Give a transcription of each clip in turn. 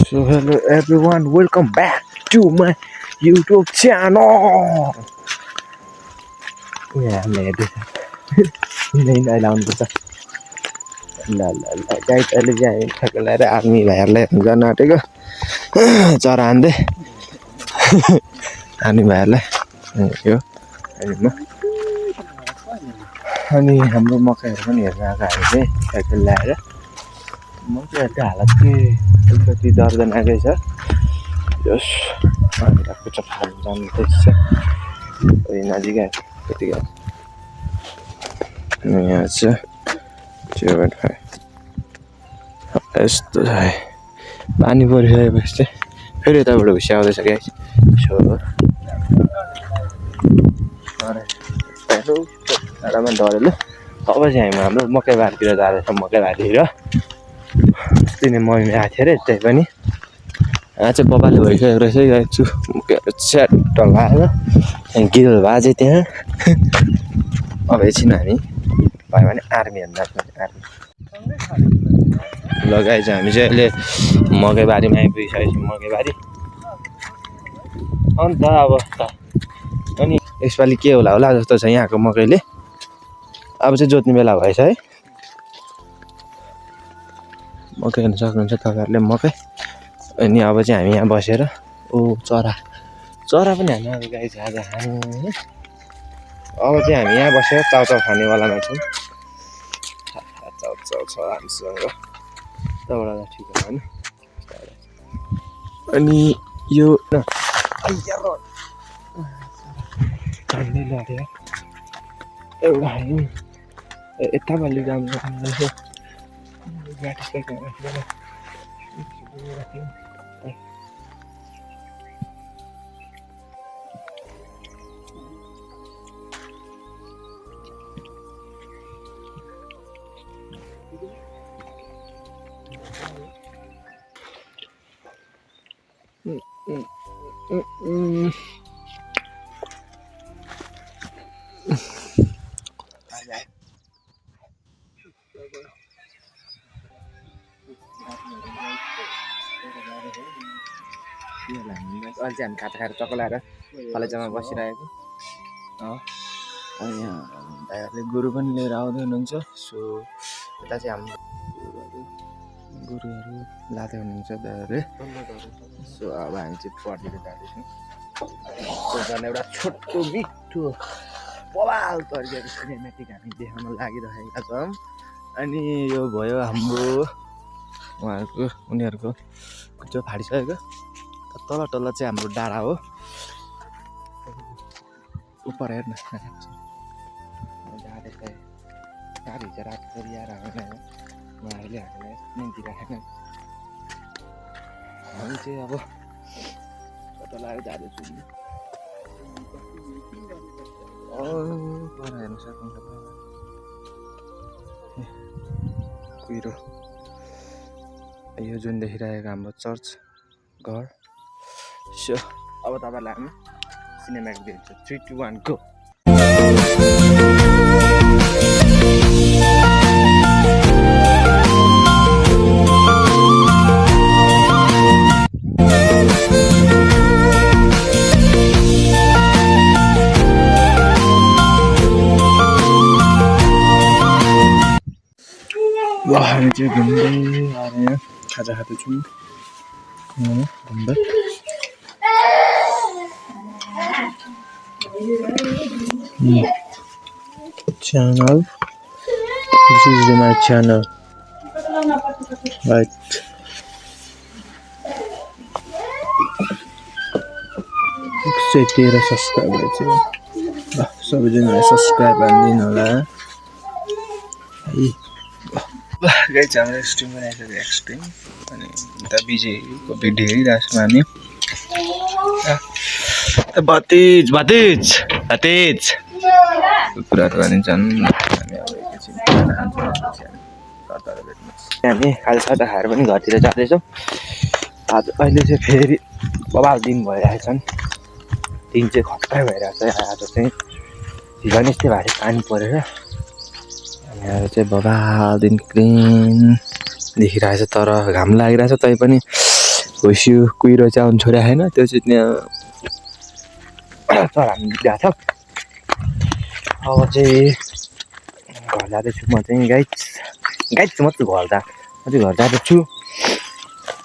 So hello everyone, welcome back to my YouTube channel. Yeah, maybe. नहीं नहीं लाउनुपर्छ ल ल ल गाइस अहिले चाहिँ ठ्याक्क ल्याएर आर्मी भाइहरुलाई गर्न आँटेको चरा हान्दै आर्मी भाइहरुलाई यो अनि हाम्रो मकैहरु पनि हेर्न आएको हामी चाहिँ ठ्याक्क ल्याएर मकैहरुको हालत चाहिँ अलिकति दर्दनाकै छ यस आइराको छ फाल्न जान्दैछ अनि नजिक आयो त्यतिकै यहाँ चाहिँ 0.5 यस्तो छ पानी परिसकेपछि चाहिँ फेरि यताबाट हुस्या आउँदैछ गाइस सो आराममा डरेलो अब चाहिँ हामी हाम्रो मकै बारीतिर जाँदैछौँ मकै बारीतिर अस्ति नै मम्मी आएको थियो अरे त्यही पनि यहाँ चाहिँ बबाले भइसकेको रहेछ गाइस मकैहरू च्याट्ट लगाएर गिल बाजे त्यहाँ अब एकछिन हामी भयो भने आर्मी हेर्न जान्छौँ आर्मी लगाइ चाहिँ हामी चाहिँ अहिले मकै बारीमा आइपुगिसकेको छौँ मकै बारी अन्त अब अनि यसपालि के होला होला जस्तो छ यहाँको मकैले अब चाहिँ जोत्ने बेला भएछ है मकै हेर्न सक्नुहुन्छ तपाईँहरूले मकै अनि अब चाहिँ हामी यहाँ बसेर ओ चरा चरा पनि हामी अब गाई आज खानु अब चाहिँ हामी यहाँ बसेर चाउचाउ खानेवालामा छौँ चाउचाउ छ हामीसँग तपाईँलाई ठिक होइन अनि यो एउटा यता बल्ली राम्रो अहिले चाहिँ हामी खाजा खाएर चक्क लगाएर कलेजमा बसिरहेको अनि यहाँ भाइहरूले गुरु पनि लिएर आउँदै हुनुहुन्छ सो यता चाहिँ हाम्रो गुरुहरू लाँदै हुनुहुन्छ दाइहरूले सो अब हामी चाहिँ पढ्दै जाँदैछौँ झन् एउटा छोटो मिठो बवाल तरिकाको सिनेमेटिक हामी देखाउन लागिरहेका छौँ अनि यो भयो हाम्रो उनीहरूको कुचो फाडिसकेको तल तल चाहिँ हाम्रो डाँडा हो उपर हेर्न जाँदैछ गाडी चाहिँ रात परिआएर हामीलाई उहाँहरूले हामीलाई निम्ति राखेन हामी चाहिँ अब कता लागेर जाँदैछु पर हेर्न सक्नुहुन्छ कुहिरो यो जुन देखिरहेको हाम्रो चर्च घर सो अब तपाईँलाई हामी सिनेमेटिक दिन्छ 3, 2, 1 गो हामी चाहिँ घुम्दै आएर खाजा खाँदैछौँ घुम्दै channel. This is my channel. Right. Saya 13 subscriber चाहिँ सबैजनाले सब्स्क्राइब हानिदिनु होला है गाइस हाम्रो स्ट्रिम बनाइसक्यो एक्सट्रिम अनि उता विजयको भिडियो हेरिरहेको छौँ हामी भतिज भतिज भतिज कुराहरू भनिन्छन् हामी खाजासाजा खाएर पनि घरतिर जाँदैछौँ आज अहिले चाहिँ फेरि बबाल दिन भइरहेछन् दिन चाहिँ खतरा भइरहेछ आज चाहिँ हिजो यस्तै भारी पानी परेर यहाँ चाहिँ बबाल दिन क्लिन देखिरहेछ तर घाम लागिरहेछ तै पनि भुस्यु कुहिरो चाहिँ छोड्या छैन त्यो चाहिँ त्यहाँ चराहरू दिइरहेको छ अब चाहिँ घर जाँदैछु म चाहिँ गाइस म चाहिँ घर जाँदैछु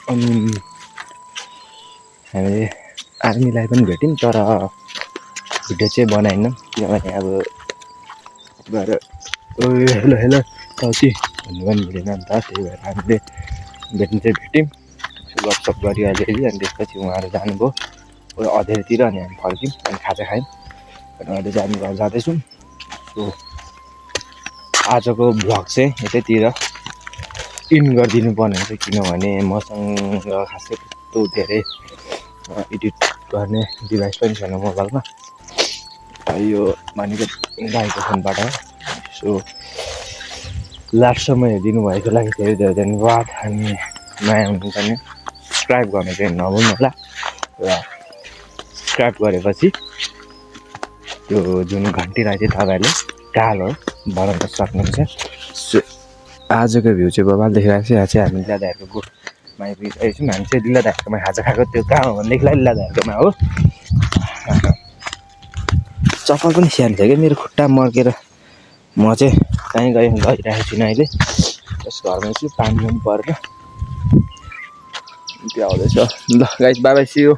अनि हामीले आर्मीलाई पनि भेट्यौँ तर भिडियो चाहिँ बनाएन किनभने अब गएर हेलो हेलो साथी भन्नु पनि मिलेन नि त त्यही भएर हामीले भेट्नु चाहिँ भेट्यौँ गफसफ गऱ्यो अलिअलि अनि त्यसपछि उहाँहरू जानुभयो अँध्यारोतिर अनि हामी फर्क्यौँ अनि खाजा खायौँ अनि अहिले चाहिँ हामी घर जाँदैछौँ सो आजको भ्लग चाहिँ यतैतिर इन गरिदिनु पर्ने हुन्छ किनभने मसँग खासै त्यस्तो धेरै एडिट गर्ने डिभाइस पनि छैन मोबाइलमा यो भनेको दाइको फोनबाट हो सो लास्टसम्म हेरिदिनु भएको लागि धेरै धेरै धन्यवाद अनि नयाँ हुनुहुन्छ भने सब्सक्राइब गर्नु चाहिँ नभुल्नु होला र सब्सक्राइब गरेपछि त्यो जुन घन्टीलाई चाहिँ तपाईँहरूले कालो बनाउन सक्नुहुन्छ सो आजको भ्यू चाहिँ बबाल देखिरहेको छ यहाँ चाहिँ हामी लिलादाहरूको गोठमा आइपुगिसकेको छौँ हामी चाहिँ लिलादाहरूकोमा खाजा खाएको त्यो कहाँ हो भनेदेखिलाई लिलादाहरूकोमा हो चप्पल पनि स्याहार्नु थियो क्या मेरो खुट्टा मर्केर म चाहिँ कहीँ गइरहेको छुइनँ अहिले त्यस घरमा छु पानी पनि परेर त्यो आउँदैछ ल guys bye bye see you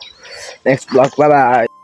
next blog bye by